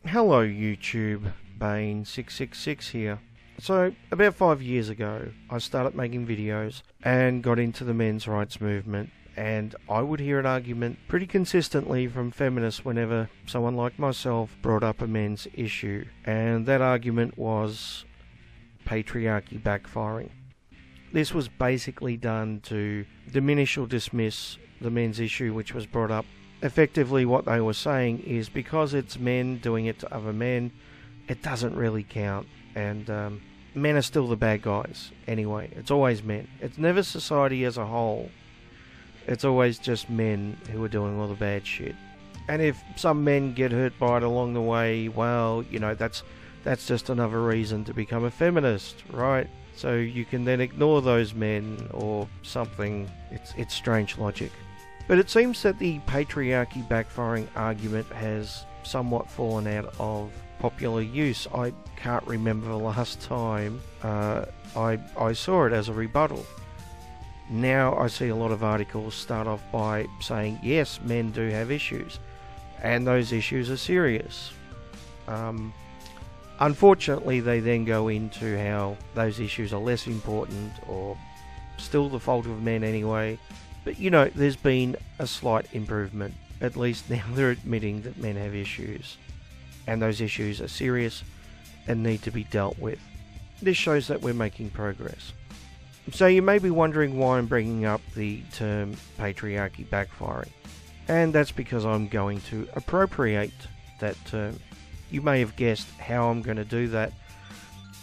Hello YouTube, Bane666 here. So, about 5 years ago, I started making videos and got into the men's rights movement, and I would hear an argument pretty consistently from feminists whenever someone like myself brought up a men's issue, and that argument was patriarchy backfiring. This was basically done to diminish or dismiss the men's issue which was brought up. Effectively what they were saying is because it's men doing it to other men, it doesn't really count, and men are still the bad guys anyway. It's always men. It's never society as a whole. It's always just men who are doing all the bad shit. And if some men get hurt by it along the way, well, you know, that's just another reason to become a feminist, right? So you can then ignore those men or something. It's strange logic. But it seems that the patriarchy backfiring argument has somewhat fallen out of popular use. I can't remember the last time I saw it as a rebuttal. Now I see a lot of articles start off by saying, yes, men do have issues, and those issues are serious. Unfortunately, they then go into how those issues are less important, or still the fault of men anyway. But you know, there's been a slight improvement. At least now they're admitting that men have issues, and those issues are serious and need to be dealt with. This shows that we're making progress. So you may be wondering why I'm bringing up the term patriarchy backfiring, and that's because I'm going to appropriate that term. You may have guessed how I'm going to do that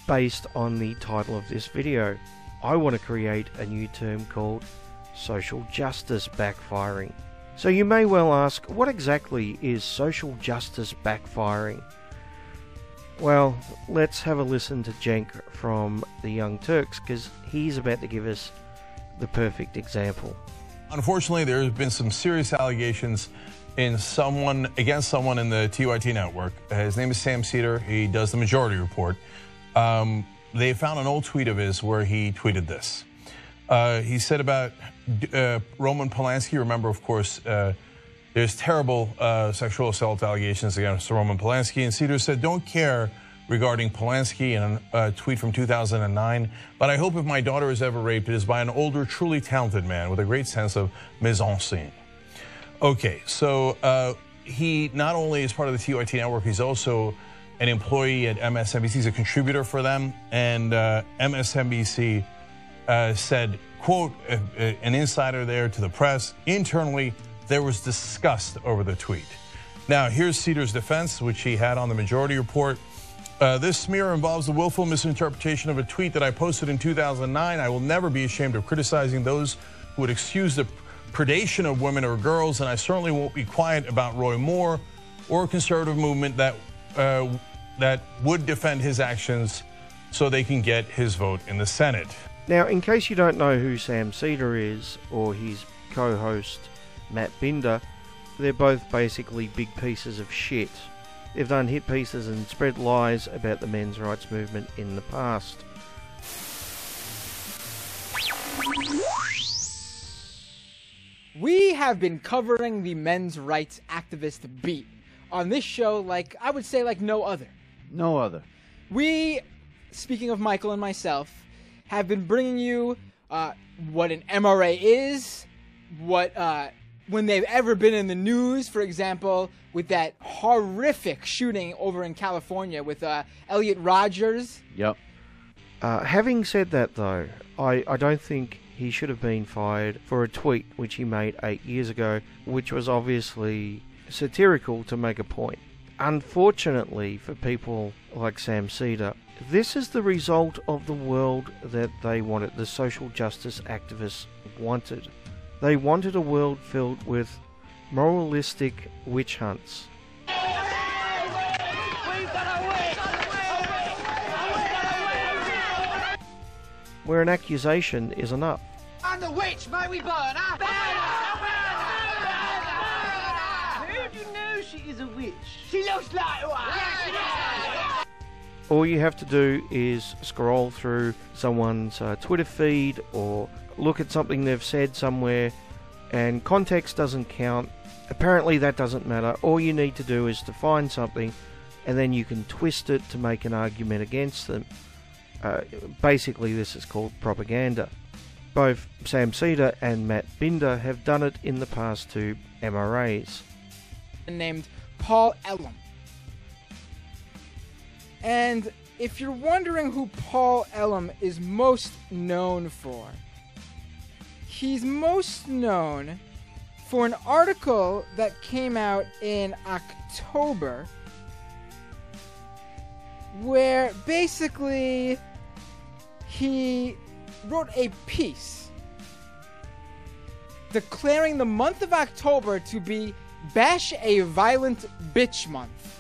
based on the title of this video. I want to create a new term called social justice backfiring. So you may well ask, what exactly is social justice backfiring? Well, let's have a listen to Cenk from the Young Turks, because he's about to give us the perfect example. Unfortunately, there have been some serious allegations against someone in the TYT network. His name is Sam Seder. He does the Majority Report. They found an old tweet of his where he tweeted this. He said about Roman Polanski. Remember, of course, there's terrible sexual assault allegations against Roman Polanski. And Seder said, don't care regarding Polanski in a tweet from 2009, but I hope if my daughter is ever raped, it is by an older, truly talented man with a great sense of mise en scène. Okay, so he not only is part of the TYT network, he's also an employee at MSNBC. He's a contributor for them. And MSNBC said, quote, an insider there to the press, internally, there was disgust over the tweet. Now, here's Seder's defense, which he had on the Majority Report. This smear involves the willful misinterpretation of a tweet that I posted in 2009. I will never be ashamed of criticizing those who would excuse the predation of women or girls, and I certainly won't be quiet about Roy Moore or a conservative movement that would defend his actions so they can get his vote in the Senate. Now, in case you don't know who Sam Seder is, or his co-host Matt Binder, they're both basically big pieces of shit. They've done hit pieces and spread lies about the men's rights movement in the past. We have been covering the men's rights activist beat on this show like no other. No other. We, speaking of Michael and myself, have been bringing you what an MRA is, when they've ever been in the news, for example, with that horrific shooting over in California with Elliot Rodgers. Yep. Having said that, though, I don't think he should have been fired for a tweet which he made 8 years ago, which was obviously satirical to make a point. Unfortunately for people like Sam Seder, this is the result of the world that they wanted, the social justice activists wanted. They wanted a world filled with moralistic witch hunts. Where an accusation is enough. And the witch, may we burn her? How do you know she is a witch? She looks like one. All you have to do is scroll through someone's Twitter feed or look at something they've said somewhere, and context doesn't count. Apparently that doesn't matter. All you need to do is to find something and then you can twist it to make an argument against them. Basically, this is called propaganda. Both Sam Seder and Matt Binder have done it in the past to MRAs. Named Paul Elam. And if you're wondering who Paul Elam is most known for, he's most known for an article that came out in October where basically he wrote a piece declaring the month of October to be Bash a Violent Bitch Month.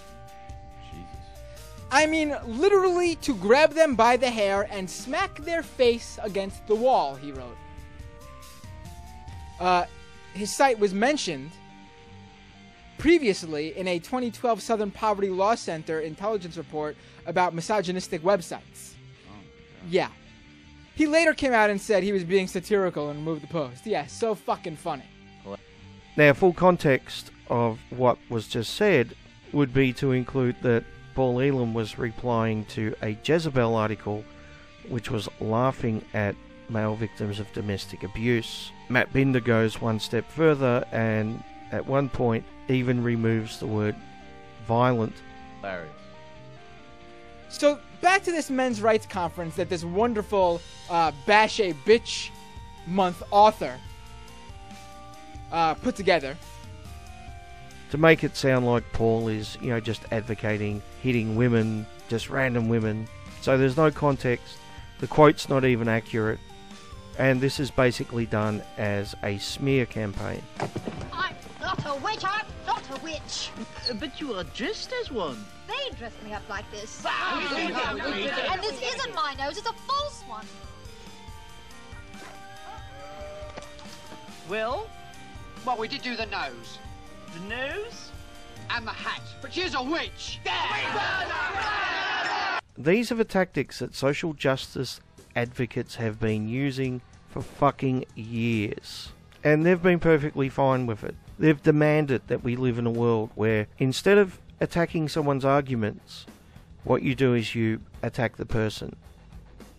I mean, literally to grab them by the hair and smack their face against the wall, he wrote. His site was mentioned previously in a 2012 Southern Poverty Law Center intelligence report about misogynistic websites. Yeah. He later came out and said he was being satirical and removed the post. Yeah, so fucking funny. Now, full context of what was just said would be to include that Paul Elam was replying to a Jezebel article which was laughing at male victims of domestic abuse. Matt Binder goes one step further and at one point even removes the word violent. Hilarious. So back to this men's rights conference that this wonderful Bash a Bitch Month author put together. To make it sound like Paul is, just advocating hitting women, just random women. So there's no context. The quote's not even accurate. And this is basically done as a smear campaign. I'm not a witch, I'm not a witch. But you are dressed as one. They dressed me up like this. And this isn't my nose, it's a false one. Well, Well, we did do the nose. the nose? And the hat. But she's a witch. These are the tactics that social justice advocates have been using for fucking years. And they've been perfectly fine with it. They've demanded that we live in a world where instead of attacking someone's arguments, what you do is you attack the person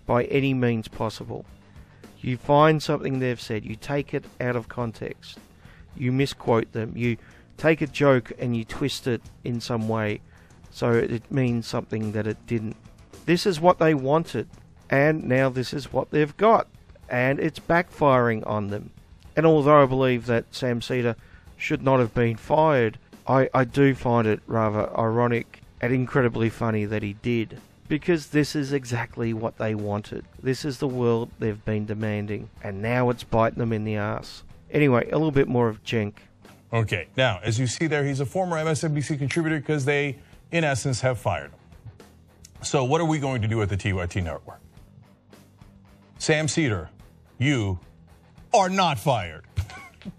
by any means possible. You find something they've said, you take it out of context, you misquote them, you take a joke and you twist it in some way so it means something that it didn't. This is what they wanted, and now this is what they've got, and it's backfiring on them. And although I believe that Sam Seder should not have been fired, I do find it rather ironic and incredibly funny that he did. Because this is exactly what they wanted. This is the world they've been demanding, and now it's biting them in the ass. Anyway, a little bit more of Cenk. Okay, now, as you see there, he's a former MSNBC contributor because they, in essence, have fired him. So what are we going to do at the TYT Network? Sam Seder, you are not fired.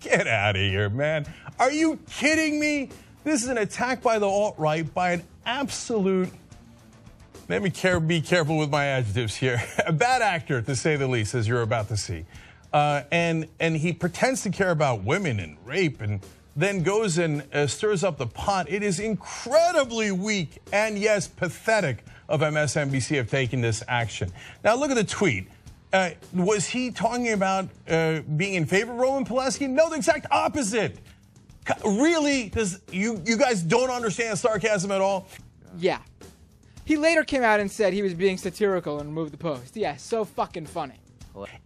Get out of here, man. Are you kidding me? This is an attack by the alt-right, by an absolute, let me be careful with my adjectives here, a bad actor, to say the least, as you're about to see. And he pretends to care about women and rape and then goes and stirs up the pot. It is incredibly weak and, yes, pathetic of MSNBC of taking this action. Now, look at the tweet. Was he talking about being in favor of Roman Polanski? No, the exact opposite. Really? You guys don't understand sarcasm at all? Yeah. He later came out and said he was being satirical and removed the post. Yeah, so fucking funny.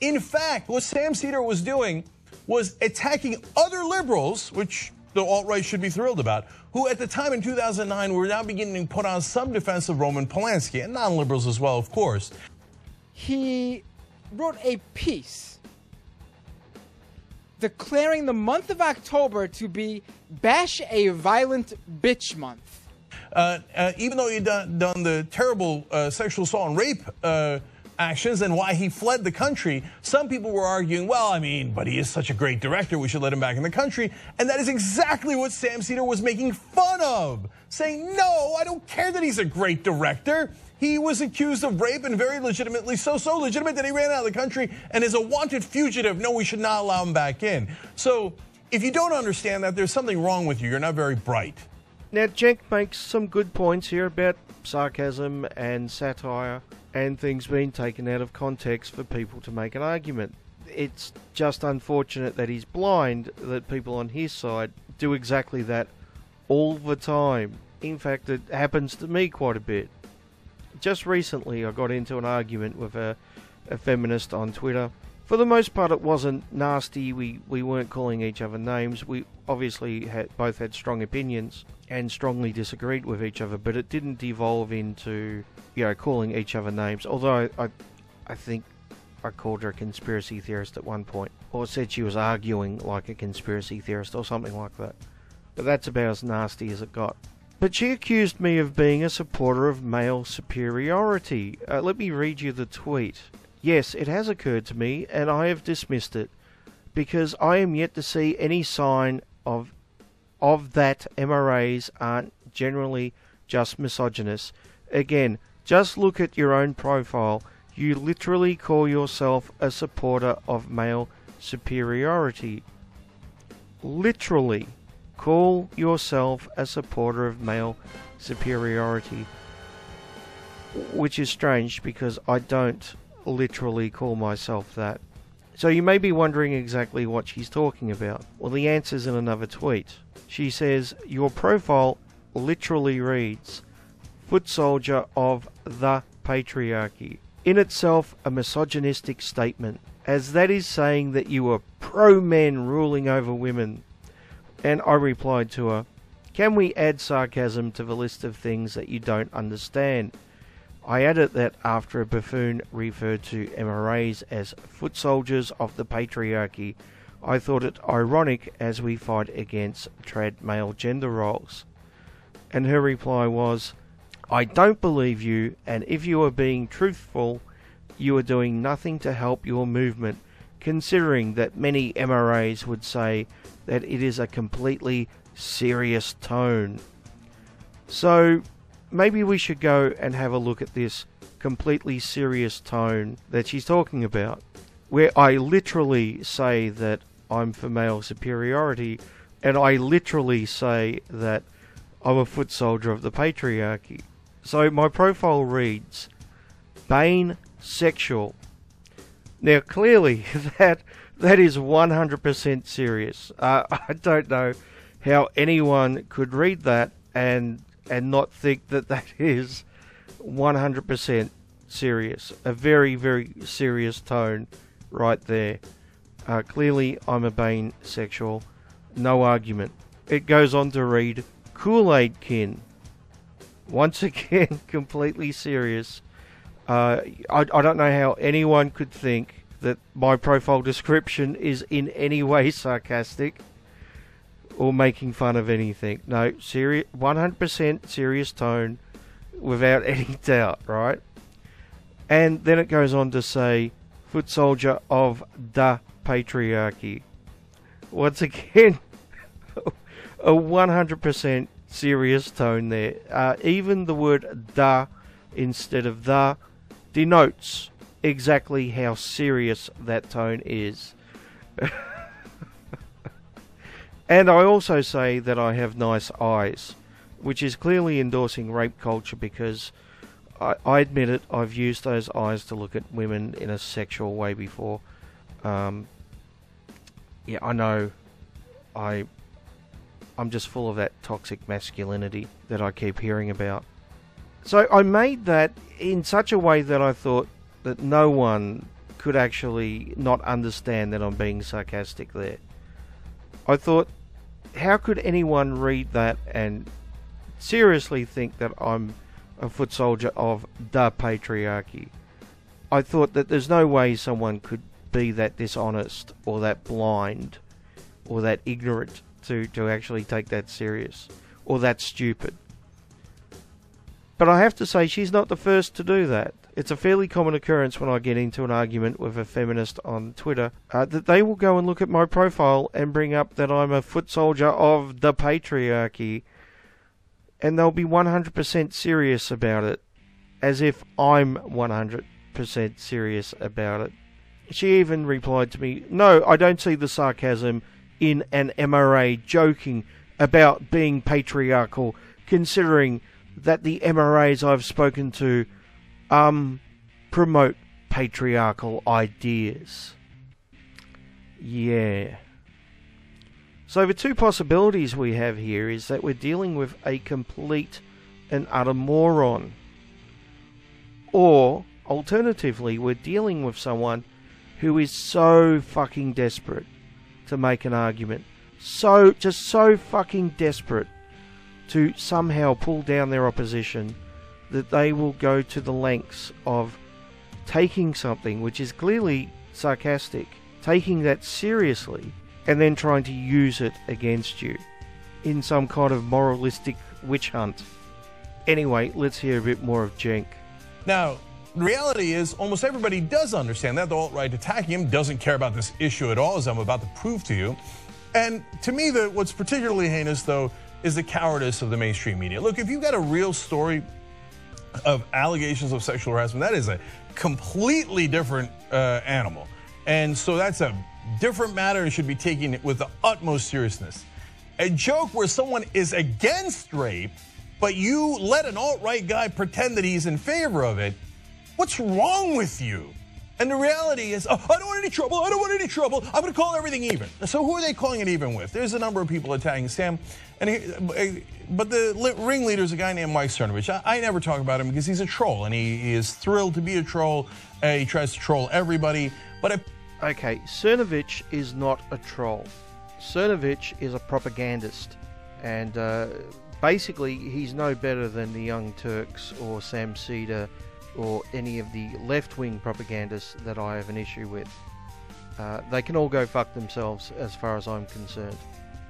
In fact, what Sam Seder was doing was attacking other liberals, which the alt-right should be thrilled about, who at the time in 2009 were now beginning to put on some defense of Roman Polanski, and non-liberals as well, of course. He wrote a piece declaring the month of October to be Bash a Violent Bitch Month. Even though he'd done the terrible sexual assault and rape actions and why he fled the country, some people were arguing, well, I mean, but he is such a great director, we should let him back in the country. And that is exactly what Sam Seder was making fun of, saying, no, I don't care that he's a great director. He was accused of rape and very legitimately so legitimate that he ran out of the country and is a wanted fugitive. No, we should not allow him back in. So if you don't understand that, there's something wrong with you. You're not very bright. Now, Cenk makes some good points here about sarcasm and satire and things being taken out of context for people to make an argument. It's just unfortunate that he's blind, that people on his side do exactly that all the time. In fact, it happens to me quite a bit. Just recently, I got into an argument with a feminist on Twitter. For the most part, it wasn't nasty. We weren't calling each other names. We obviously both had strong opinions and strongly disagreed with each other, but it didn't devolve into, calling each other names. Although I think I called her a conspiracy theorist at one point, or said she was arguing like a conspiracy theorist or something like that. But that's about as nasty as it got. But she accused me of being a supporter of male superiority. Let me read you the tweet. Yes, it has occurred to me, and I have dismissed it, because I am yet to see any sign of that MRAs aren't generally just misogynist. Again, just look at your own profile. You literally call yourself a supporter of male superiority. Literally call yourself a supporter of male superiority. Which is strange, because I don't literally call myself that. So you may be wondering exactly what she's talking about. Well, the answer's in another tweet. She says, your profile literally reads, foot soldier of the patriarchy. In itself a misogynistic statement, as that is saying that you are pro-men ruling over women. And I replied to her, can we add sarcasm to the list of things that you don't understand? I added that after a buffoon referred to MRAs as foot soldiers of the patriarchy, I thought it ironic as we fight against trad male gender roles. And her reply was, I don't believe you, and if you are being truthful, you are doing nothing to help your movement, considering that many MRAs would say that it is a completely serious tone. So maybe we should go and have a look at this completely serious tone that she's talking about, where I literally say that I'm for male superiority, and I literally say that I'm a foot soldier of the patriarchy. So my profile reads, Bane Sexual. Now clearly that is 100% serious. I don't know how anyone could read that and not think that is 100% serious. A very, very serious tone right there. Clearly I'm a Bane sexual. No argument. It goes on to read, Kool-Aid kin. Once again, completely serious. I don't know how anyone could think that my profile description is in any way sarcastic or making fun of anything. No, 100% serious tone without any doubt, right? And then it goes on to say, foot soldier of the patriarchy. Once again, a 100% serious tone there. Even the word the instead of the denotes exactly how serious that tone is. And I also say that I have nice eyes, which is clearly endorsing rape culture, because I admit it, I've used those eyes to look at women in a sexual way before. Yeah, I know I'm just full of that toxic masculinity that I keep hearing about. So I made that in such a way that I thought that no one could actually not understand that I'm being sarcastic there. I thought, how could anyone read that and seriously think that I'm a foot soldier of the patriarchy? I thought that there's no way someone could be that dishonest or that blind or that ignorant to actually take that serious, or that stupid. But I have to say, she's not the first to do that. It's a fairly common occurrence when I get into an argument with a feminist on Twitter, that they will go and look at my profile and bring up that I'm a foot soldier of the patriarchy, and they'll be 100% serious about it, as if I'm 100% serious about it. She even replied to me, no, I don't see the sarcasm in an MRA joking about being patriarchal, considering that the MRAs I've spoken to promote patriarchal ideas. Yeah. So the two possibilities we have here is that we're dealing with a complete and utter moron. Or, alternatively, we're dealing with someone who is so fucking desperate to make an argument. Just so fucking desperate to somehow pull down their opposition that they will go to the lengths of taking something which is clearly sarcastic, taking that seriously, and then trying to use it against you in some kind of moralistic witch hunt. Anyway, let's hear a bit more of Cenk. Now, the reality is almost everybody does understand that. The alt-right attacking him doesn't care about this issue at all, as I'm about to prove to you. And to me, what's particularly heinous, though, is the cowardice of the mainstream media. Look, if you've got a real story of allegations of sexual harassment, that is a completely different animal. And so that's a different matter and should be taken with the utmost seriousness. A joke where someone is against rape, but you let an alt-right guy pretend that he's in favor of it, what's wrong with you? And the reality is, oh, I don't want any trouble, I don't want any trouble, I'm going to call everything even. So who are they calling it even with? There's a number of people attacking Sam, but the ringleader is a guy named Mike Cernovich. I never talk about him because he's a troll, and he is thrilled to be a troll. He tries to troll everybody. But okay, Cernovich is not a troll. Cernovich is a propagandist, and basically he's no better than the Young Turks or Sam Seder or any of the left-wing propagandists that I have an issue with. They can all go fuck themselves as far as I'm concerned.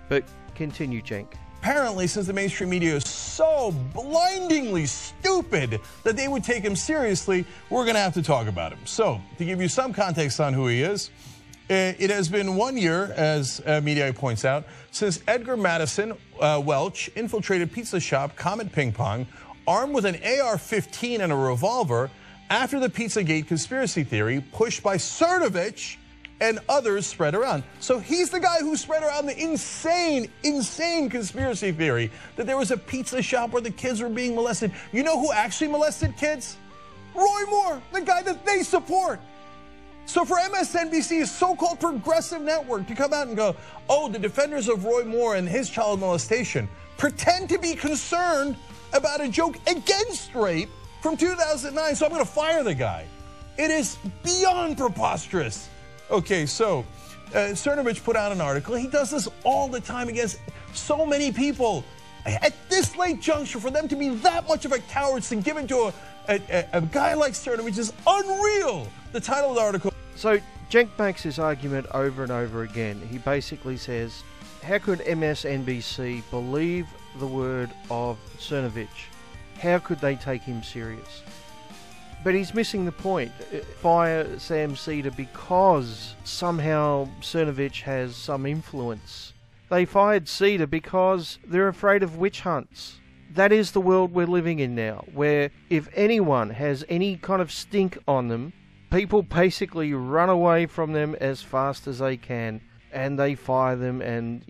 But continue, Cenk. Apparently, since the mainstream media is so blindingly stupid that they would take him seriously, we're going to have to talk about him. So, to give you some context on who he is, it has been 1 year, as Media points out, since Edgar Madison Welch infiltrated pizza shop Comet Ping Pong, armed with an AR-15 and a revolver, after the Pizzagate conspiracy theory pushed by Cernovich and others spread around. So he's the guy who spread around the insane conspiracy theory that there was a pizza shop where the kids were being molested. You know who actually molested kids? Roy Moore, the guy that they support. So for MSNBC's so-called progressive network to come out and go, oh, the defenders of Roy Moore and his child molestation pretend to be concerned about a joke against rape from 2009, so I'm going to fire the guy. It is beyond preposterous. Okay, so Cernovich put out an article. He does this all the time against so many people. At this late juncture, for them to be that much of a coward and given to a guy like Cernovich is unreal. The title of the article. So Cenk makes his argument over and over again. He basically says, how could MSNBC believe the word of Cernovich? How could they take him serious? But he's missing the point. Fire Sam Seder because somehow Cernovich has some influence. They fired Seder because they're afraid of witch hunts. That is the world we're living in now, where if anyone has any kind of stink on them, people basically run away from them as fast as they can, and they fire them, and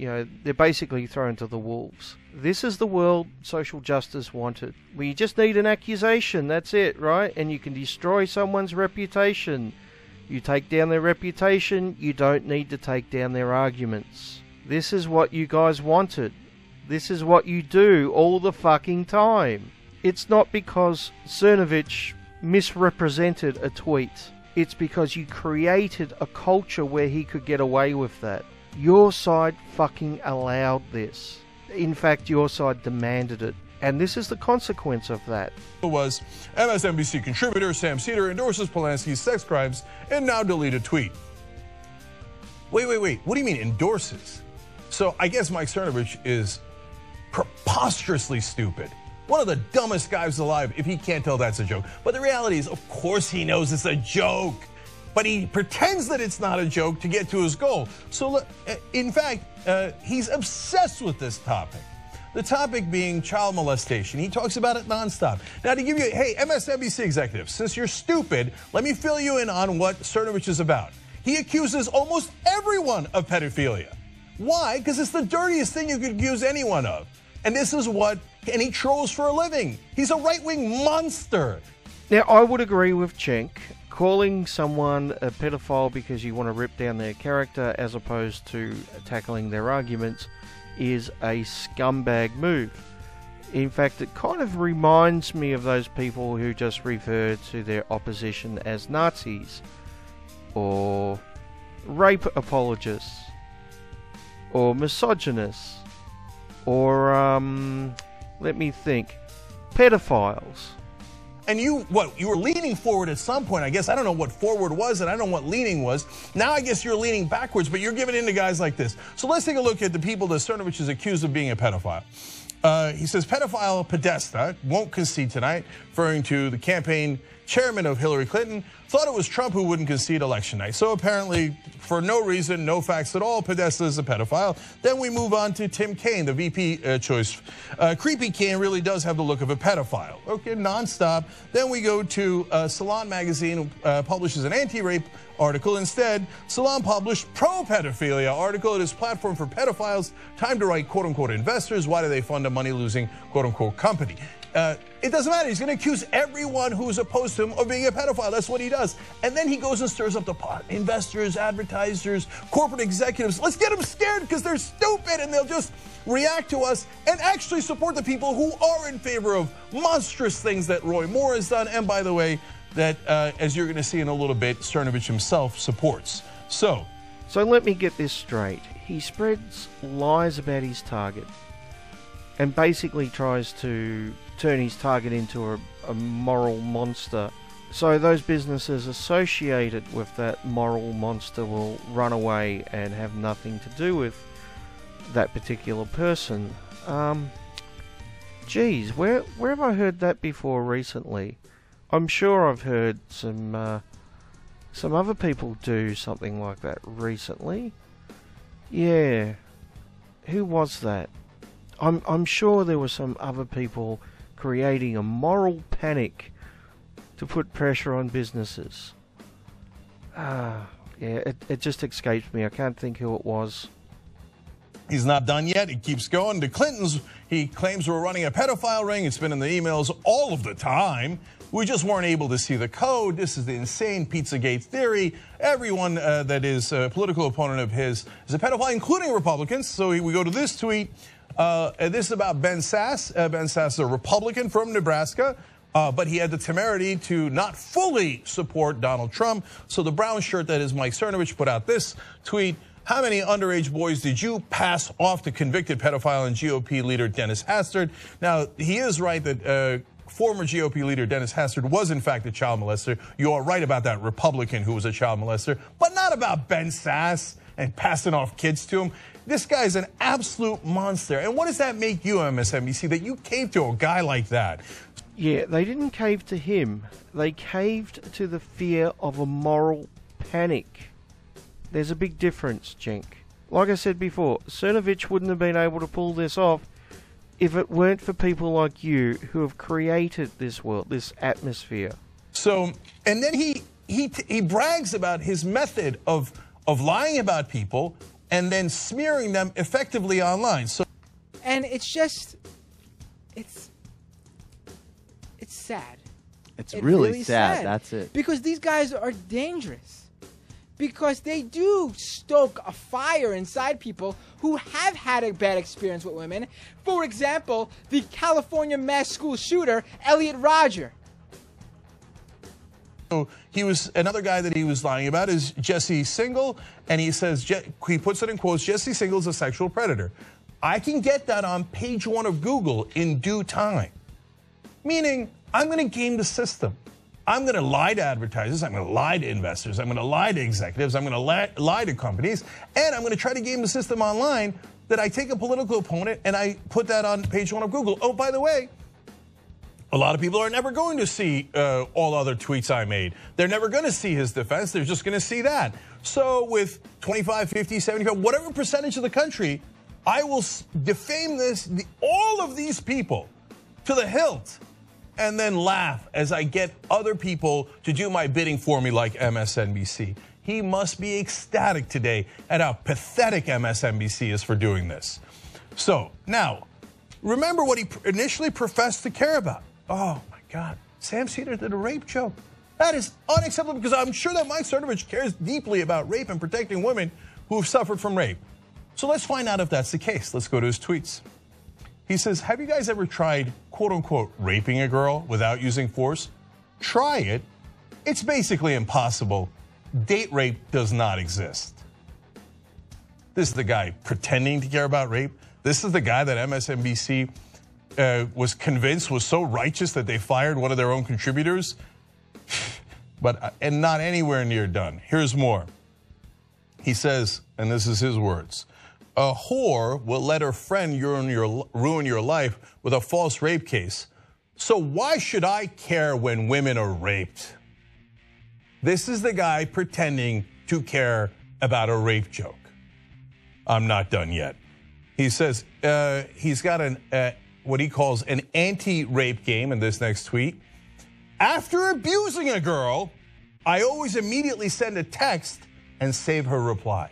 they're basically thrown to the wolves. This is the world social justice wanted. We just need an accusation, that's it, right? And you can destroy someone's reputation. You take down their reputation, you don't need to take down their arguments. This is what you guys wanted. This is what you do all the fucking time. It's not because Cernovich misrepresented a tweet. It's because you created a culture where he could get away with that. Your side fucking allowed this. In fact, your side demanded it. And this is the consequence of that. Was MSNBC contributor Sam Seder endorses Polanski's sex crimes and now deleted tweet. Wait. What do you mean endorses? So I guess Mike Cernovich is preposterously stupid. One of the dumbest guys alive if he can't tell that's a joke. But the reality is, of course he knows it's a joke. But he pretends that it's not a joke to get to his goal. So in fact, he's obsessed with this topic. The topic being child molestation. He talks about it nonstop. Now to give you, hey, MSNBC executives, since you're stupid, let me fill you in on what Cernovich is about. He accuses almost everyone of pedophilia. Why? Because it's the dirtiest thing you could accuse anyone of. And this is what, and he trolls for a living. He's a right-wing monster. Now, I would agree with Cenk. Calling someone a pedophile because you want to rip down their character as opposed to tackling their arguments is a scumbag move. In fact, it kind of reminds me of those people who just refer to their opposition as Nazis, or rape apologists, or misogynists, or, let me think, pedophiles. And you were leaning forward at some point. I guess I don't know what forward was and I don't know what leaning was. Now I guess you're leaning backwards, but you're giving in to guys like this. So let's take a look at the people that Cernovich is accused of being a pedophile. He says pedophile Podesta won't concede tonight, referring to the campaign chairman of Hillary Clinton, thought it was Trump who wouldn't concede election night. So apparently, for no reason, no facts at all, Podesta is a pedophile. Then we move on to Tim Kaine, the VP choice. Creepy Kaine really does have the look of a pedophile. Okay, nonstop. Then we go to Salon magazine, publishes an anti-rape article. Instead, Salon published pro-pedophilia article at his platform for pedophiles. Time to write, quote-unquote, investors. Why do they fund a money-losing, quote-unquote, company? It doesn't matter. He's going to accuse everyone who's opposed to him of being a pedophile. That's what he does. And then he goes and stirs up the pot. Investors, advertisers, corporate executives. Let's get them scared because they're stupid and they'll just react to us and actually support the people who are in favor of monstrous things that Roy Moore has done. And by the way, that, as you're going to see in a little bit, Cernovich himself supports. So let me get this straight. He spreads lies about his target and basically tries to turn his target into a moral monster. So those businesses associated with that moral monster will run away and have nothing to do with that particular person. Geez, where have I heard that before recently? I'm sure I've heard some other people do something like that recently. Yeah, who was that? I'm sure there were some other people creating a moral panic to put pressure on businesses. Yeah, it just escapes me. I can't think who it was. He's not done yet. He keeps going. The Clintons, he claims, were running a pedophile ring. It's been in the emails all of the time. We just weren't able to see the code. This is the insane Pizzagate theory. Everyone that is a political opponent of his is a pedophile, including Republicans. So we go to this tweet. This is about Ben Sass. Ben Sass is a Republican from Nebraska, but he had the temerity to not fully support Donald Trump. So the brown shirt that is Mike Cernovich put out this tweet. How many underage boys did you pass off to convicted pedophile and GOP leader Dennis Hastert? Now, he is right that former GOP leader Dennis Hastert was, in fact, a child molester. You are right about that Republican who was a child molester, but not about Ben Sass and passing off kids to him. This guy's an absolute monster. And what does that make you, MSNBC, that you caved to a guy like that? Yeah, they didn't cave to him. They caved to the fear of a moral panic. There's a big difference, Cenk. Like I said before, Cernovich wouldn't have been able to pull this off if it weren't for people like you who have created this world, this atmosphere. So, and then he brags about his method of lying about people and then smearing them effectively online. So, and it's just, it's sad. It's really sad. That's it. Because these guys are dangerous. Because they do stoke a fire inside people who have had a bad experience with women. For example, the California mass school shooter, Elliot Rodger. So he was another guy that he was lying about is Jesse Singal, and he says, he puts it in quotes, Jesse Singal is a sexual predator. I can get that on page 1 of Google in due time. Meaning, I'm going to game the system. I'm going to lie to advertisers, I'm going to lie to investors, I'm going to lie to executives, I'm going to lie to companies, and I'm going to try to game the system online that I take a political opponent and I put that on page 1 of Google. Oh, by the way, a lot of people are never going to see all other tweets I made. They're never going to see his defense. They're just going to see that. So with 25, 50, 75, whatever percentage of the country, I will defame all of these people to the hilt and then laugh as I get other people to do my bidding for me like MSNBC. He must be ecstatic today at how pathetic MSNBC is for doing this. So, now, remember what he initially professed to care about. Oh, my God. Sam Seder did a rape joke. That is unacceptable because I'm sure that Mike Cernovich cares deeply about rape and protecting women who have suffered from rape. So let's find out if that's the case. Let's go to his tweets. He says, have you guys ever tried, quote unquote, raping a girl without using force? Try it. It's basically impossible. Date rape does not exist. This is the guy pretending to care about rape. This is the guy that MSNBC was convinced was so righteous that they fired one of their own contributors. And not anywhere near done. Here's more. He says, and this is his words, a whore will let her friend ruin your life with a false rape case. So why should I care when women are raped? This is the guy pretending to care about a rape joke. I'm not done yet. He says he's got what he calls an anti-rape game in this next tweet. After abusing a girl, I always immediately send a text and save her reply.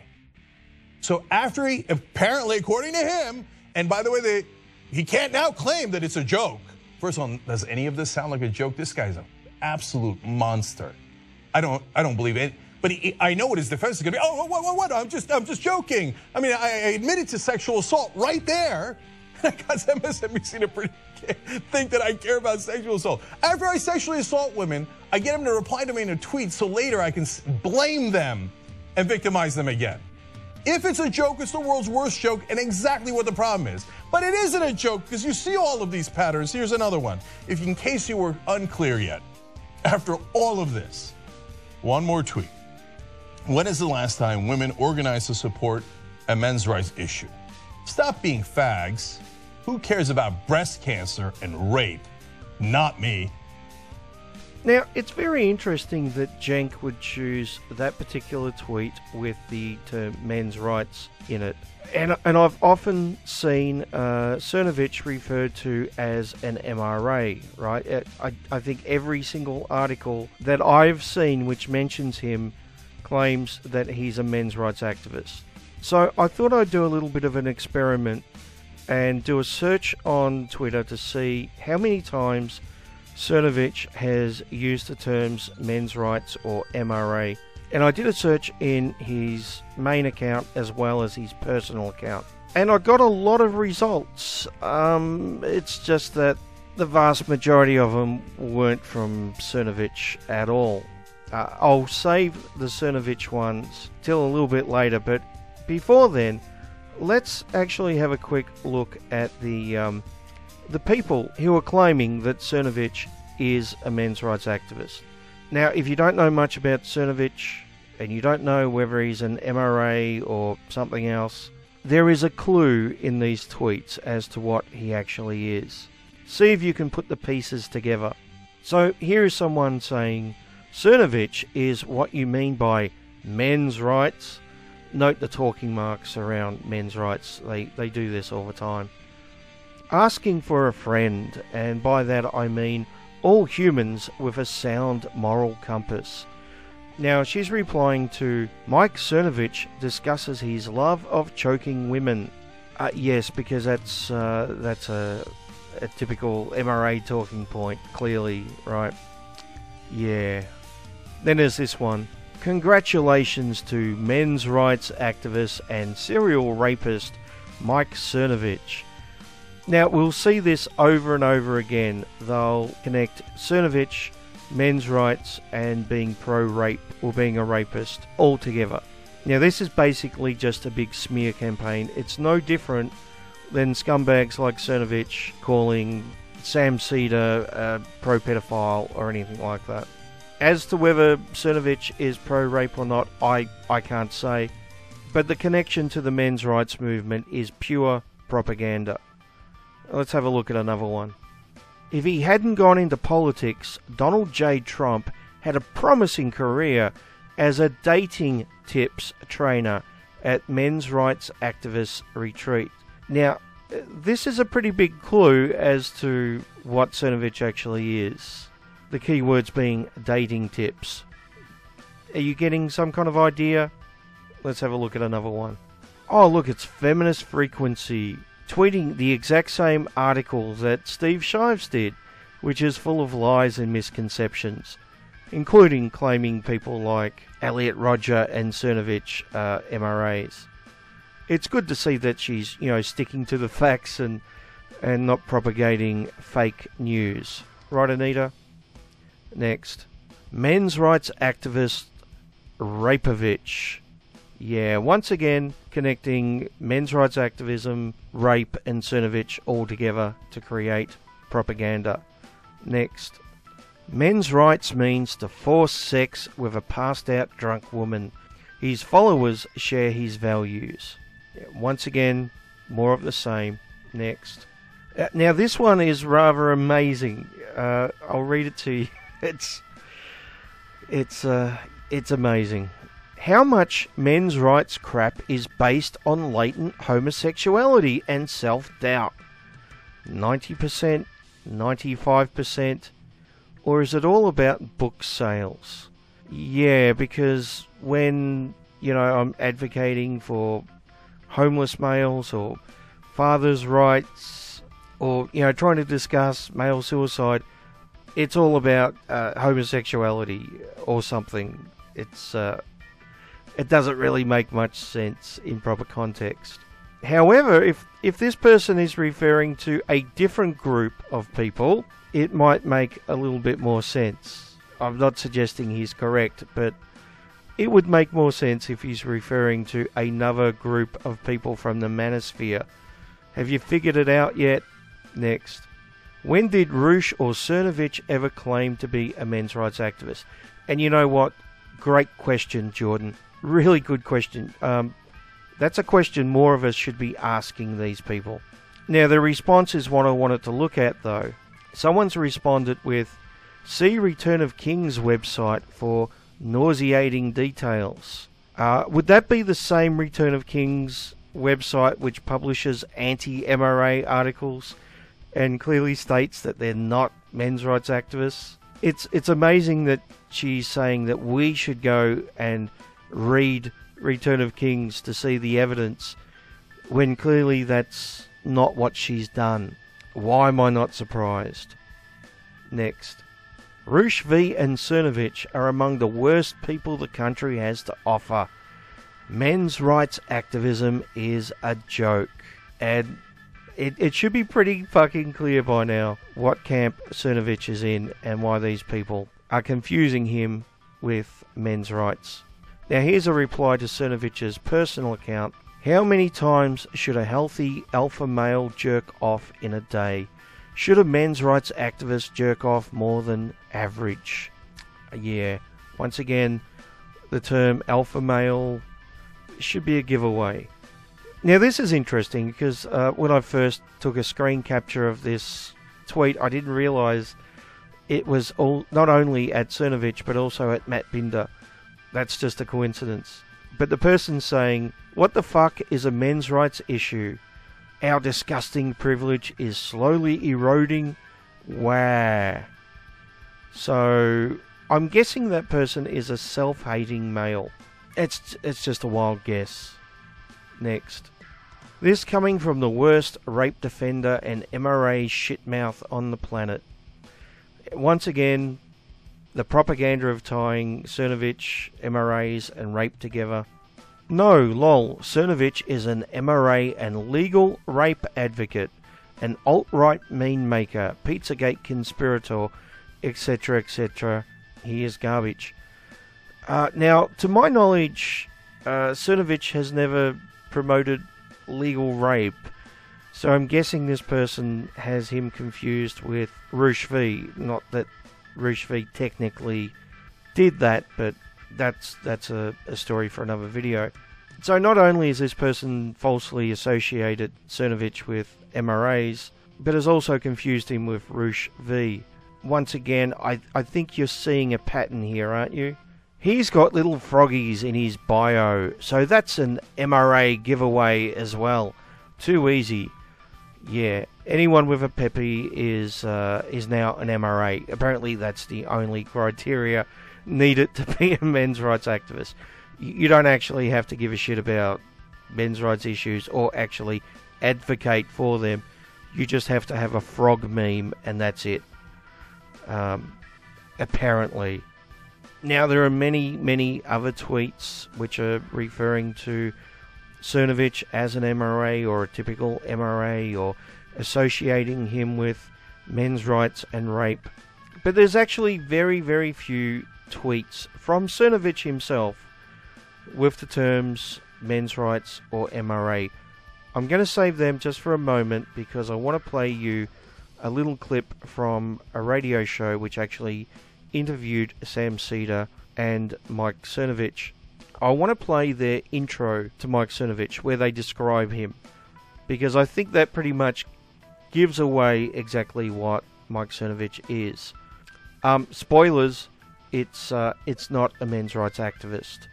So after he, apparently, according to him, and by the way, he can't now claim that it's a joke. First of all, does any of this sound like a joke? This guy's an absolute monster. I don't believe it. But I know what his defense is going to be. Oh, what? I'm just joking. I mean, I admitted to sexual assault right there. I got MSNBC to think that I care about sexual assault. After I sexually assault women, I get them to reply to me in a tweet so later I can blame them and victimize them again. If it's a joke, it's the world's worst joke and exactly what the problem is. But it isn't a joke because you see all of these patterns. Here's another one. In case you were unclear yet, after all of this, one more tweet. When is the last time women organized to support a men's rights issue? Stop being fags. Who cares about breast cancer and rape? Not me. Now, it's very interesting that Cenk would choose that particular tweet with the term men's rights in it. And I've often seen Cernovich referred to as an MRA, right? I think every single article that I've seen which mentions him claims that he's a men's rights activist. So I thought I'd do a little bit of an experiment and do a search on Twitter to see how many times Cernovich has used the terms men's rights or MRA. And I did a search in his main account as well as his personal account. And I got a lot of results. It's just that the vast majority of them weren't from Cernovich at all. I'll save the Cernovich ones till a little bit later, but before then, let's actually have a quick look at the people who are claiming that Cernovich is a men's rights activist. Now, if you don't know much about Cernovich, and you don't know whether he's an MRA or something else, there is a clue in these tweets as to what he actually is. See if you can put the pieces together. So here is someone saying, Cernovich is what you mean by men's rights. Note the talking marks around men's rights. They do this all the time. Asking for a friend, and by that I mean all humans with a sound moral compass. Now she's replying to Mike Cernovich discusses his love of choking women. Yes, because that's a typical MRA talking point, clearly, right? Yeah. Then there's this one. Congratulations to men's rights activist and serial rapist Mike Cernovich. Now, we'll see this over and over again. They'll connect Cernovich, men's rights, and being pro-rape or being a rapist all together. Now, this is basically just a big smear campaign. It's no different than scumbags like Cernovich calling Sam Seder a pro-pedophile or anything like that. As to whether Cernovich is pro-rape or not, I can't say. But the connection to the men's rights movement is pure propaganda. Let's have a look at another one. If he hadn't gone into politics, Donald J. Trump had a promising career as a dating tips trainer at men's rights activists retreat. Now, this is a pretty big clue as to what Cernovich actually is. The key words being dating tips. Are you getting some kind of idea? Let's have a look at another one. Oh, look, it's Feminist Frequency, tweeting the exact same article that Steve Shives did, which is full of lies and misconceptions, including claiming people like Elliot Rodger and Cernovich are MRAs. It's good to see that she's, sticking to the facts and not propagating fake news. Right, Anita? Next. Men's rights activist Rapovich. Yeah, once again, connecting men's rights activism, rape, and Cernovich all together to create propaganda. Next. Men's rights means to force sex with a passed-out drunk woman. His followers share his values. Yeah, once again, more of the same. Next. Now, this one is rather amazing. I'll read it to you. It's amazing. How much men's rights crap is based on latent homosexuality and self-doubt? 90%? 95%? Or is it all about book sales? Yeah, because when, I'm advocating for homeless males or fathers' rights or, trying to discuss male suicide, it's all about homosexuality or something. It doesn't really make much sense in proper context. However, if this person is referring to a different group of people, it might make a little bit more sense. I'm not suggesting he's correct, but it would make more sense if he's referring to another group of people from the manosphere. Have you figured it out yet? Next. When did Roosh or Cernovich ever claim to be a men's rights activist? And you know what? Great question, Jordan. Really good question. That's a question more of us should be asking these people. Now, the response is what I wanted to look at, though. Someone's responded with, see Return of King's website for nauseating details. Would that be the same Return of King's website which publishes anti-MRA articles and clearly states that they're not men's rights activists? It's amazing that she's saying that we should go and read Return of Kings to see the evidence when clearly that's not what she's done. Why am I not surprised? Next. Roosh V and Cernovich are among the worst people the country has to offer. Men's rights activism is a joke. And it should be pretty fucking clear by now what camp Cernovich is in and why these people are confusing him with men's rights. Now here's a reply to Cernovich's personal account. How many times should a healthy alpha male jerk off in a day? Should a men's rights activist jerk off more than average? Yeah, once again, the term alpha male should be a giveaway. Now this is interesting because when I first took a screen capture of this tweet, I didn't realise it was not only at Cernovich but also at Matt Binder. That's just a coincidence. But the person's saying, what the fuck is a men's rights issue? Our disgusting privilege is slowly eroding. Wow. So I'm guessing that person is a self-hating male. It's just a wild guess. Next. This coming from the worst rape defender and MRA shitmouth on the planet. Once again, the propaganda of tying Cernovich, MRAs and rape together. No, lol, Cernovich is an MRA and legal rape advocate, an alt-right meme maker, Pizzagate conspirator, etc., etc. He is garbage. Now, to my knowledge, Cernovich has never promoted legal rape, so I'm guessing this person has him confused with Roosh V. Not that Roosh V technically did that, but that's a story for another video. So not only is this person falsely associated Cernovich with MRAs, but has also confused him with Roosh V. Once again, I think you're seeing a pattern here, aren't you? He's got little froggies in his bio, so that's an MRA giveaway as well. Too easy. Yeah, anyone with a peppy is now an MRA. Apparently that's the only criteria need it to be a men's rights activist. You don't actually have to give a shit about men's rights issues or actually advocate for them. You just have to have a frog meme and that's it. Apparently. Now there are many other tweets which are referring to Cernovich as an MRA or a typical MRA or associating him with men's rights and rape. But there's actually very few tweets from Cernovich himself with the terms men's rights or MRA. I'm going to save them just for a moment because I want to play you a little clip from a radio show which actually interviewed Sam Seder and Mike Cernovich. I want to play their intro to Mike Cernovich where they describe him because I think that pretty much gives away exactly what Mike Cernovich is. Spoilers, it's not a men's rights activist.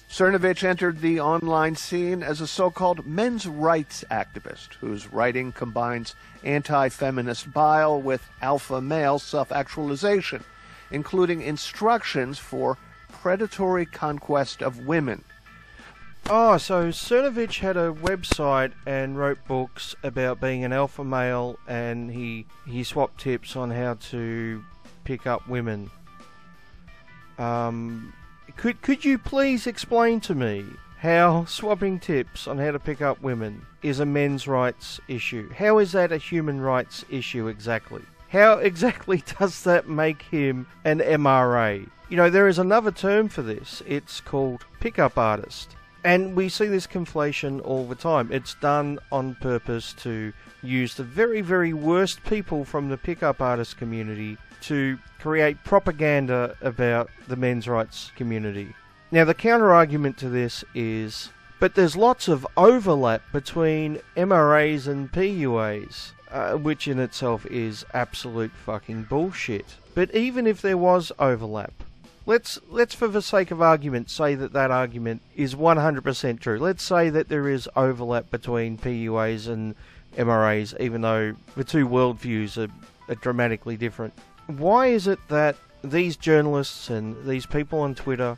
Cernovich entered the online scene as a so-called men's rights activist whose writing combines anti-feminist bile with alpha male self-actualization, including instructions for predatory conquest of women. Oh, so Cernovich had a website and wrote books about being an alpha male, and he swapped tips on how to pick up women. Could you please explain to me how swapping tips on how to pick up women is a men's rights issue? How is that a human rights issue exactly? How exactly does that make him an MRA? You know, there is another term for this. It's called pickup artist. And we see this conflation all the time. It's done on purpose to use the very worst people from the pickup artist community to create propaganda about the men's rights community. Now, the counter-argument to this is, but there's lots of overlap between MRAs and PUAs, which in itself is absolute fucking bullshit. But even if there was overlap, let's for the sake of argument say that argument is 100% true. Let's say that there is overlap between PUAs and MRAs, even though the two worldviews are dramatically different. Why is it that these journalists and these people on Twitter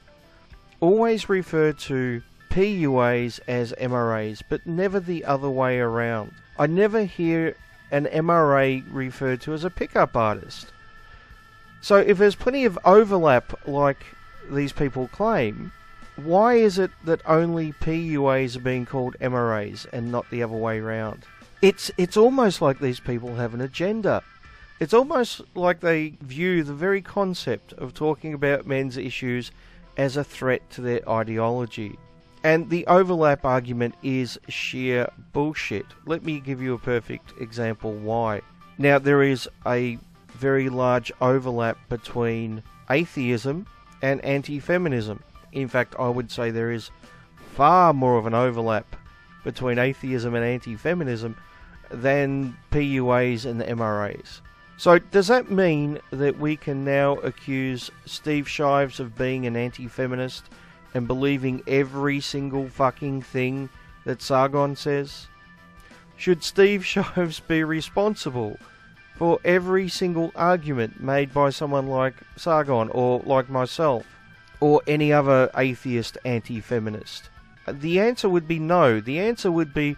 always refer to PUAs as MRAs, but never the other way around? I never hear an MRA referred to as a pickup artist. So if there's plenty of overlap like these people claim, why is it that only PUAs are being called MRAs and not the other way around? It's almost like these people have an agenda. It's almost like they view the very concept of talking about men's issues as a threat to their ideology. And the overlap argument is sheer bullshit. Let me give you a perfect example why. Now, there is a very large overlap between atheism and anti-feminism. In fact, I would say there is far more of an overlap between atheism and anti-feminism than PUAs and the MRAs. So does that mean that we can now accuse Steve Shives of being an anti-feminist and believing every single fucking thing that Sargon says? Should Steve Shives be responsible for every single argument made by someone like Sargon or like myself or any other atheist anti-feminist? The answer would be no. The answer would be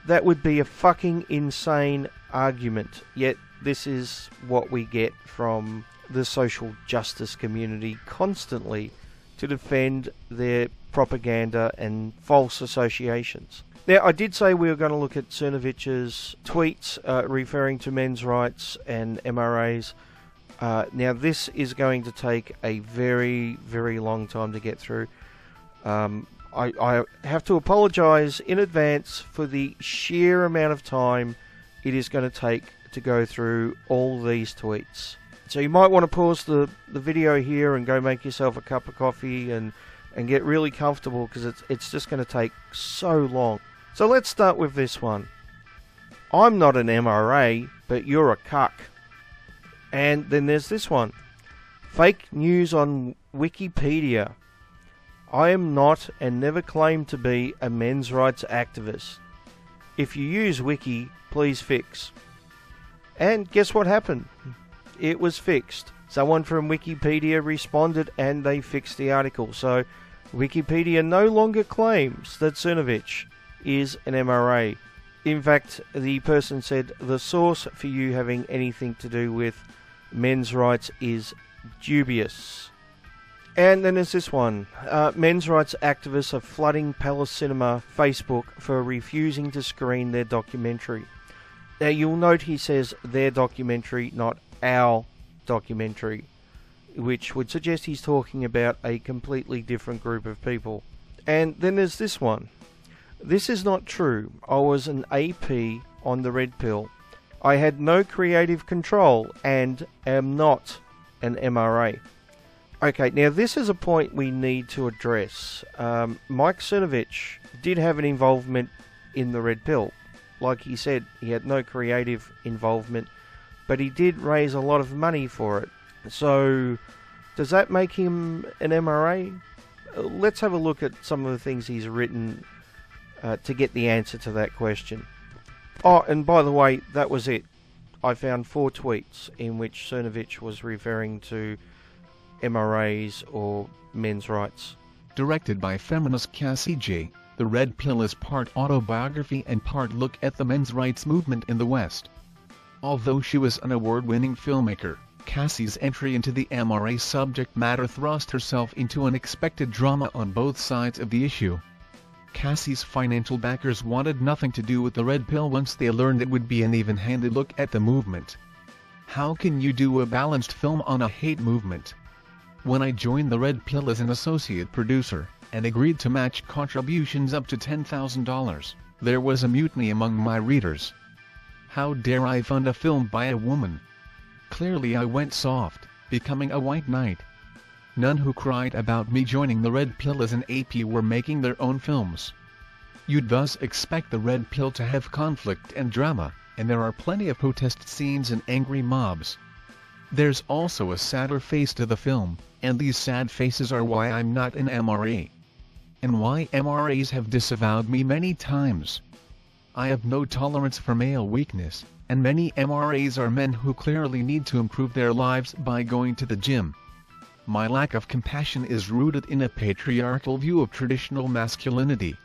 that would be a fucking insane argument. Yet this is what we get from the social justice community constantly to defend their propaganda and false associations. Now, I did say we were going to look at Cernovich's tweets referring to men's rights and MRAs. Now, this is going to take a very long time to get through. I have to apologise in advance for the sheer amount of time it is going to take to go through all these tweets. So you might want to pause the video here and go make yourself a cup of coffee and get really comfortable because it's just going to take so long. So let's start with this one. I'm not an MRA, but you're a cuck. And then there's this one. Fake news on Wikipedia. I am not and never claimed to be a men's rights activist. If you use Wiki, please fix. And guess what happened? It was fixed. Someone from Wikipedia responded and they fixed the article. So Wikipedia no longer claims that Cernovich is an MRA. In fact, the person said the source for you having anything to do with men's rights is dubious. And then there's this one. Men's rights activists are flooding Palace Cinema Facebook for refusing to screen their documentary. Now you'll note he says their documentary, not our documentary, which would suggest he's talking about a completely different group of people. And then there's this one. This is not true. I was an AP on the red pill. I had no creative control and am not an MRA. Okay, now this is a point we need to address. Mike Cernovich did have an involvement in the red pill. Like he said, he had no creative involvement, but he did raise a lot of money for it. So, does that make him an MRA? Let's have a look at some of the things he's written to get the answer to that question. Oh, and by the way, that was it. I found 4 tweets in which Cernovich was referring to MRAs or men's rights. Directed by feminist Cassie J., The Red Pill is part autobiography and part look at the men's rights movement in the West. Although she was an award-winning filmmaker, Cassie's entry into the MRA subject matter thrust herself into unexpected drama on both sides of the issue. Cassie's financial backers wanted nothing to do with the red pill once they learned it would be an even-handed look at the movement. How can you do a balanced film on a hate movement? When I joined the red pill as an associate producer, and agreed to match contributions up to $10,000, there was a mutiny among my readers. How dare I fund a film by a woman? Clearly I went soft, becoming a white knight. None who cried about me joining the red pill as an AP were making their own films. You'd thus expect the red pill to have conflict and drama, and there are plenty of protest scenes and angry mobs. There's also a sadder face to the film, and these sad faces are why I'm not an MRA. And why MRAs have disavowed me many times. I have no tolerance for male weakness, and many MRAs are men who clearly need to improve their lives by going to the gym. My lack of compassion is rooted in a patriarchal view of traditional masculinity.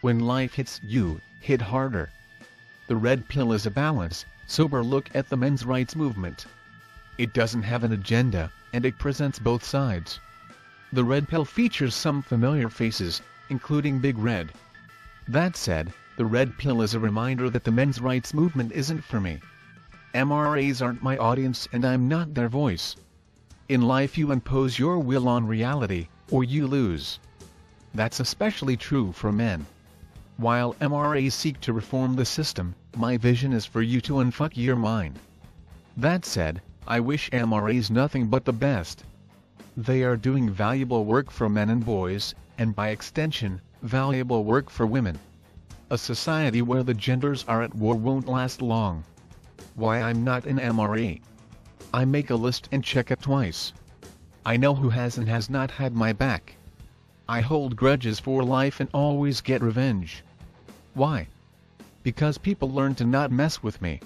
When life hits you, hit harder. The red pill is a balanced, sober look at the men's rights movement. It doesn't have an agenda, and it presents both sides. The red pill features some familiar faces, including Big Red. That said, the red pill is a reminder that the men's rights movement isn't for me. MRAs aren't my audience and I'm not their voice. In life you impose your will on reality, or you lose. That's especially true for men. While MRAs seek to reform the system, my vision is for you to unfuck your mind. That said, I wish MRAs nothing but the best. They are doing valuable work for men and boys, and by extension, valuable work for women. A society where the genders are at war won't last long. Why I'm not an MRA? I make a list and check it twice. I know who has and has not had my back. I hold grudges for life and always get revenge. Why? Because people learn to not mess with me.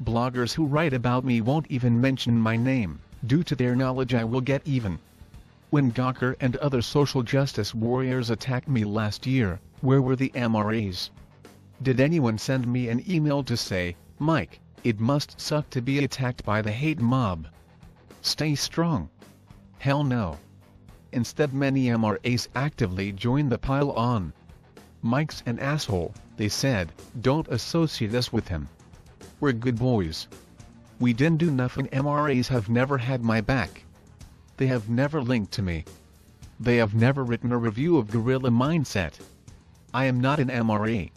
Bloggers who write about me won't even mention my name, due to their knowledge I will get even. When Gawker and other social justice warriors attacked me last year, where were the MRAs? Did anyone send me an email to say, Mike, it must suck to be attacked by the hate mob? Stay strong. Hell no. Instead many MRAs actively join the pile on. Mike's an asshole, they said, don't associate us with him. We're good boys. We didn't do nothing. MRAs have never had my back. They have never linked to me. They have never written a review of Guerrilla Mindset. I am not an MRA.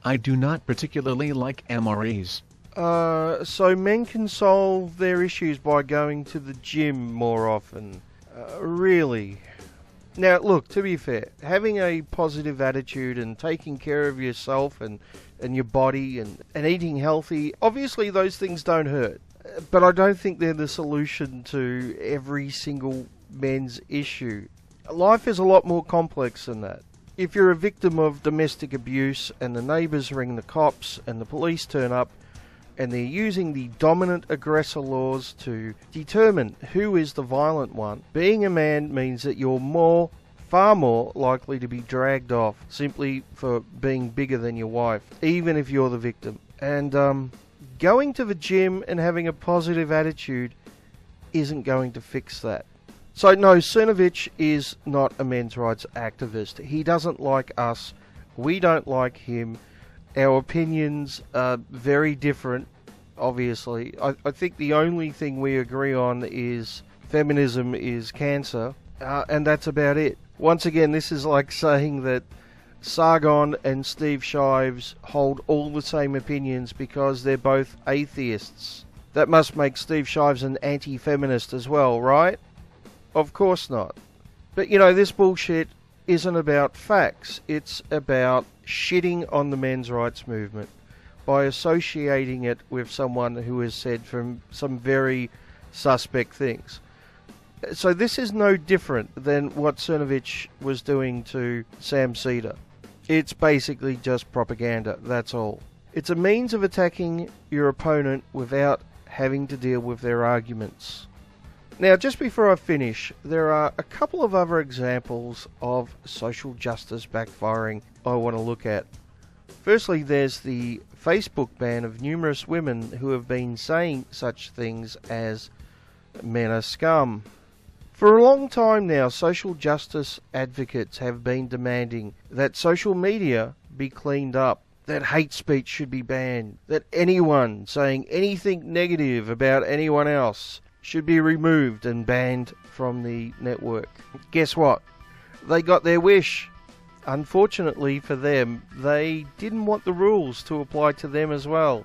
I do not particularly like MRAs. So men can solve their issues by going to the gym more often. Really? Now, look, to be fair, having a positive attitude and taking care of yourself and your body and eating healthy, obviously those things don't hurt. But I don't think they're the solution to every single men's issue. Life is a lot more complex than that. If you're a victim of domestic abuse and the neighbours ring the cops and the police turn up and they're using the dominant aggressor laws to determine who is the violent one. Being a man means that you're far more likely to be dragged off simply for being bigger than your wife, even if you're the victim. And going to the gym and having a positive attitude isn't going to fix that. So no, Cernovich is not a men's rights activist. He doesn't like us. We don't like him. Our opinions are very different, obviously. I think the only thing we agree on is feminism is cancer, and that's about it. Once again, this is like saying that Sargon and Steve Shives hold all the same opinions because they're both atheists. That must make Steve Shives an anti-feminist as well, right? Of course not. But, you know, this bullshit isn't about facts. It's about shitting on the men's rights movement by associating it with someone who has said some very suspect things. So this is no different than what Cernovich was doing to Sam Seder. It's basically just propaganda, that's all. It's a means of attacking your opponent without having to deal with their arguments. Now, just before I finish, there are a couple of other examples of social justice backfiring I want to look at. Firstly, there's the Facebook ban of numerous women who have been saying such things as men are scum. For a long time now, social justice advocates have been demanding that social media be cleaned up, that hate speech should be banned, that anyone saying anything negative about anyone else should be removed and banned from the network. Guess what? They got their wish. Unfortunately for them, they didn't want the rules to apply to them as well.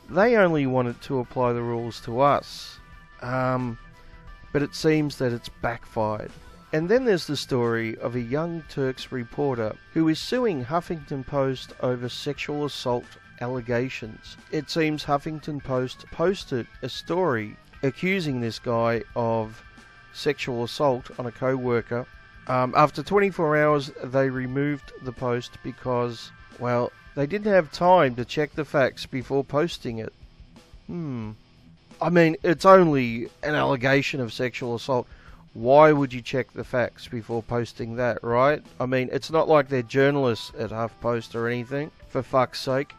They only wanted to apply the rules to us. But it seems that it's backfired. And then there's the story of a young Turks reporter who is suing Huffington Post over sexual assault allegations. It seems Huffington Post posted a story accusing this guy of sexual assault on a co-worker. After 24 hours, they removed the post because, well, they didn't have time to check the facts before posting it. I mean, it's only an allegation of sexual assault. Why would you check the facts before posting that, right? I mean, it's not like they're journalists at HuffPost or anything, for fuck's sake.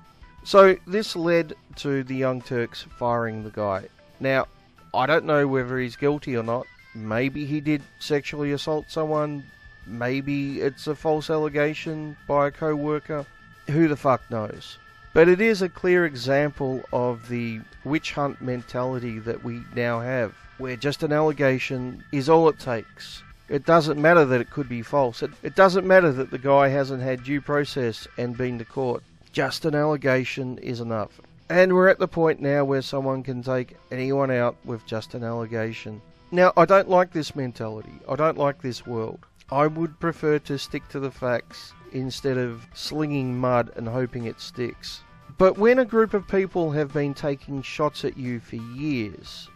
So this led to the Young Turks firing the guy. Now, I don't know whether he's guilty or not. Maybe he did sexually assault someone. Maybe it's a false allegation by a co-worker. Who the fuck knows? But it is a clear example of the witch hunt mentality that we now have, where just an allegation is all it takes. It doesn't matter that it could be false. It doesn't matter that the guy hasn't had due process and been to court. Just an allegation is enough. And we're at the point now where someone can take anyone out with just an allegation. Now, I don't like this mentality. I don't like this world. I would prefer to stick to the facts instead of slinging mud and hoping it sticks. But when a group of people have been taking shots at you for years,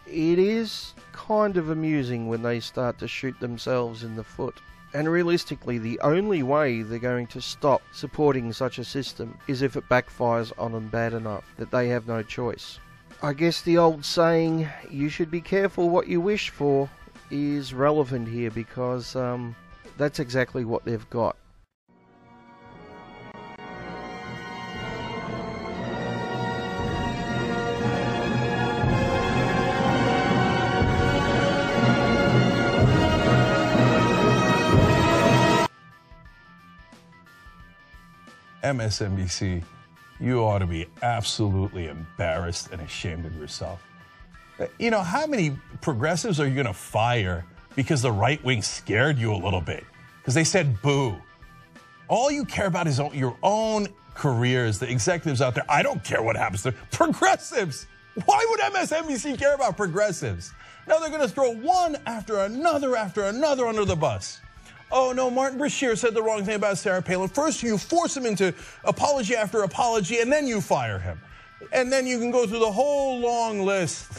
it is kind of amusing when they start to shoot themselves in the foot. And realistically, the only way they're going to stop supporting such a system is if it backfires on them bad enough that they have no choice. I guess the old saying, you should be careful what you wish for, is relevant here because that's exactly what they've got. MSNBC, you ought to be absolutely embarrassed and ashamed of yourself. You know, how many progressives are you going to fire because the right wing scared you a little bit? Because they said boo. All you care about is your own careers, the executives out there. I don't care what happens to progressives. Why would MSNBC care about progressives? Now they're going to throw one after another under the bus. Oh no, Martin Bashir said the wrong thing about Sarah Palin. First you force him into apology after apology and then you fire him. And then you can go through the whole long list.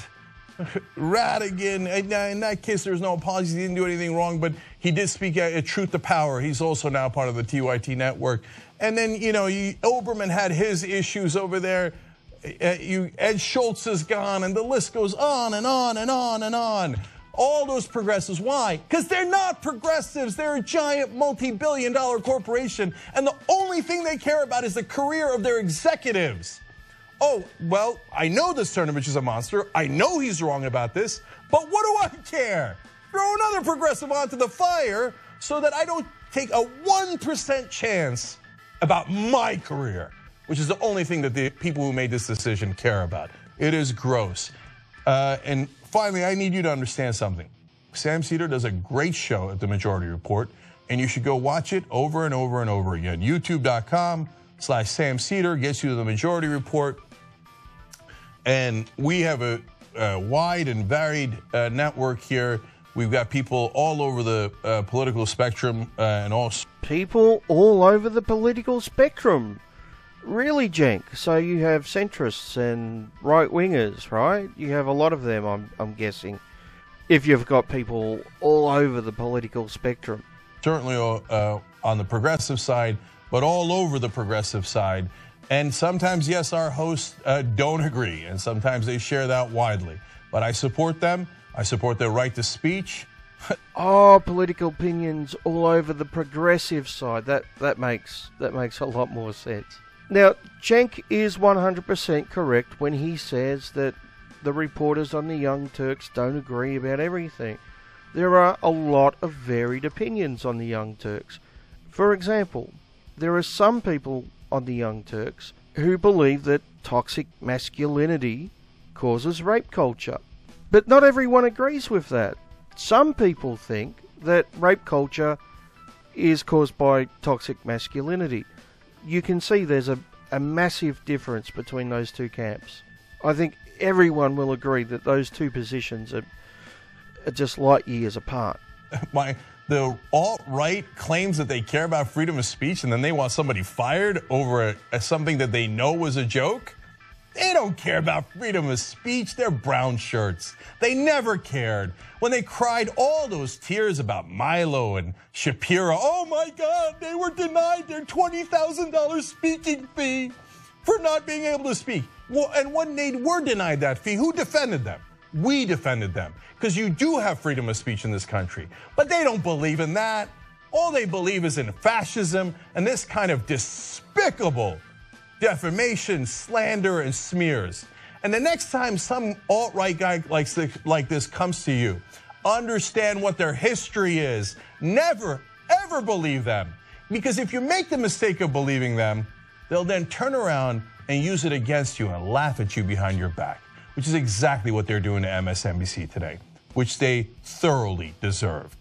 Radigan, in that case there's no apologies, he didn't do anything wrong, but he did speak a truth to power. He's also now part of the TYT network. And then, you know, Oberman had his issues over there. Ed Schultz is gone, and the list goes on and on and on and on. All those progressives. Why? Because they're not progressives. They're a giant multi-billion-dollar corporation, and the only thing they care about is the career of their executives. Oh, well, I know this Cernovich is a monster. I know he's wrong about this, but what do I care? Throw another progressive onto the fire so that I don't take a 1% chance about my career, which is the only thing that the people who made this decision care about. It is gross. And finally, I need you to understand something. Sam Seder does a great show at The Majority Report, and you should go watch it over and over and over again. YouTube.com/Sam Seder gets you to The Majority Report. And we have a wide and varied network here. We've got people all over the political spectrum and all. People all over the political spectrum. Really, Jenk? So you have centrists and right-wingers, right? You have a lot of them, I'm guessing, if you've got people all over the political spectrum. Certainly on the progressive side, but all over the progressive side. And sometimes, yes, our hosts don't agree, and sometimes they share that widely. But I support them. I support their right to speech. Oh, political opinions all over the progressive side. That makes a lot more sense. Now, Cenk is 100% correct when he says that the reporters on the Young Turks don't agree about everything. There are a lot of varied opinions on the Young Turks. For example, there are some people on the Young Turks who believe that toxic masculinity causes rape culture. But not everyone agrees with that. Some people think that rape culture is caused by toxic masculinity. You can see there's a massive difference between those two camps. I think everyone will agree that those two positions are just light years apart. The alt-right claims that they care about freedom of speech, and then they want somebody fired over something that they know was a joke. They don't care about freedom of speech. They're brown shirts. They never cared. When they cried all those tears about Milo and Shapiro, oh my God, they were denied their $20,000 speaking fee for not being able to speak. Well, and when they were denied that fee, who defended them? We defended them, because you do have freedom of speech in this country. But they don't believe in that. All they believe is in fascism and this kind of despicable defamation, slander, and smears. And the next time some alt-right guy like this comes to you, understand what their history is. Never, ever believe them. Because if you make the mistake of believing them, they'll then turn around and use it against you and laugh at you behind your back, which is exactly what they're doing to MSNBC today, which they thoroughly deserved.